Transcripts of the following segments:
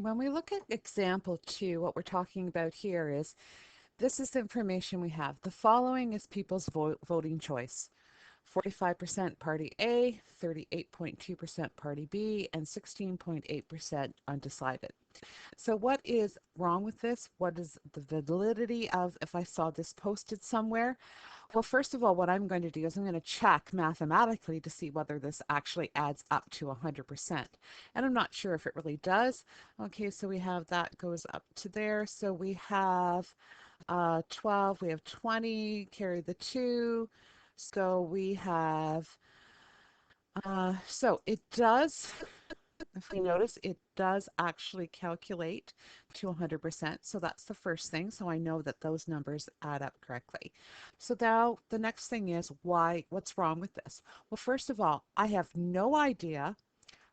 When we look at example 2, what we're talking about here is this is the information we have. The following is people's voting choice. 45% Party A, 38.2% Party B, and 16.8% undecided. So what is wrong with this? What is the validity of if I saw this posted somewhere? Well, first of all, what I'm going to do is I'm going to check mathematically to see whether this actually adds up to 100%. And I'm not sure if it really does. Okay, so we have that goes up to there. So we have 12, we have 20, carry the 2. So we have, so it does, if you notice, it does actually calculate to 100%. So that's the first thing. So I know that those numbers add up correctly. So now the next thing is what's wrong with this? Well, first of all, I have no idea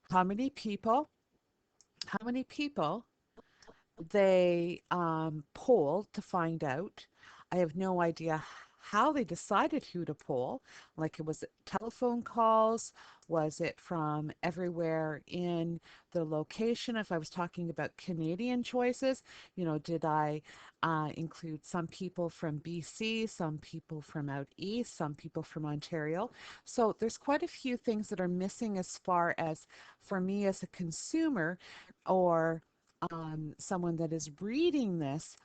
how many people, how many people they polled to find out. I have no idea how they decided who to poll. Like, was it telephone calls? Was it from everywhere in the location? If I was talking about Canadian choices, did I include some people from BC, some people from out east, some people from Ontario? So there's quite a few things that are missing as far as for me as a consumer or someone that is reading this,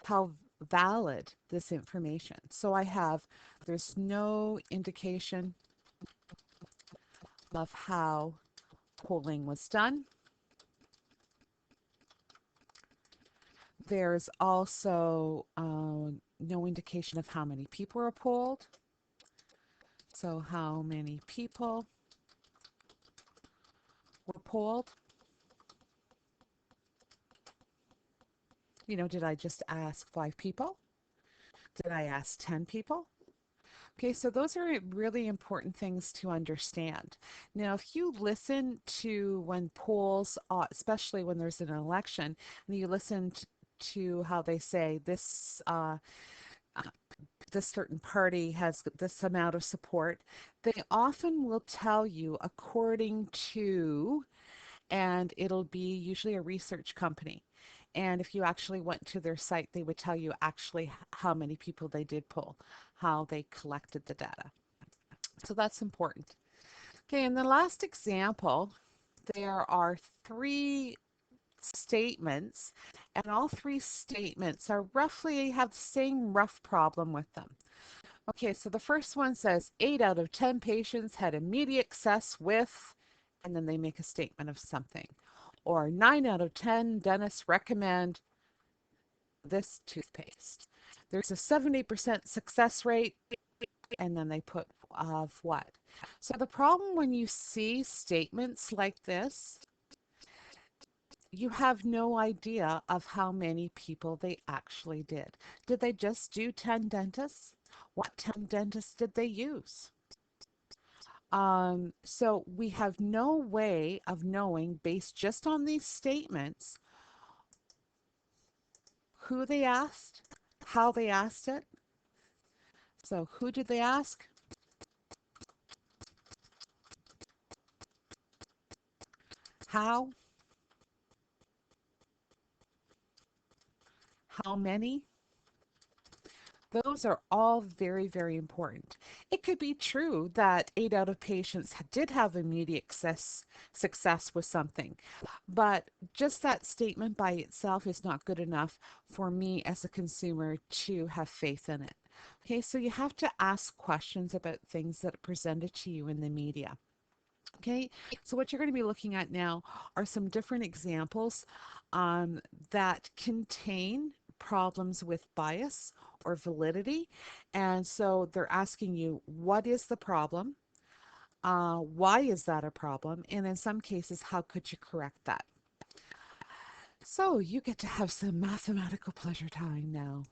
how valid this information. So there's no indication of how polling was done. There's also no indication of how many people were polled. So how many people were polled? Did I just ask 5 people? Did I ask 10 people? Okay, so those are really important things to understand. Now, if you listen to when polls, especially when there's an election, and you listen to how they say uh, this certain party has this amount of support, they often will tell you according to, and it'll be usually a research company. And if you actually went to their site, they would tell you actually how many people they did poll, how they collected the data. So that's important. Okay, in the last example, there are 3 statements, and all 3 statements are roughly have the same rough problem with them. Okay, so the first one says 8 out of 10 patients had immediate success with, and then they make a statement of something. Or 9 out of 10 dentists recommend this toothpaste. There's a 70% success rate, and then they put of what. So the problem when you see statements like this, you have no idea of how many people they actually did. Did they just do 10 dentists? What 10 dentists did they use? So we have no way of knowing based just on these statements who they asked, how they asked it. So who did they ask? How? How many? Those are all very, very important. It could be true that 8 out of patients did have immediate success with something, but just that statement by itself is not good enough for me as a consumer to have faith in it. Okay, so you have to ask questions about things that are presented to you in the media. Okay, so what you're going to be looking at now are some different examples that contain problems with bias or validity. And so they're asking you, what is the problem? Why is that a problem? And in some cases, how could you correct that? So you get to have some mathematical pleasure time now.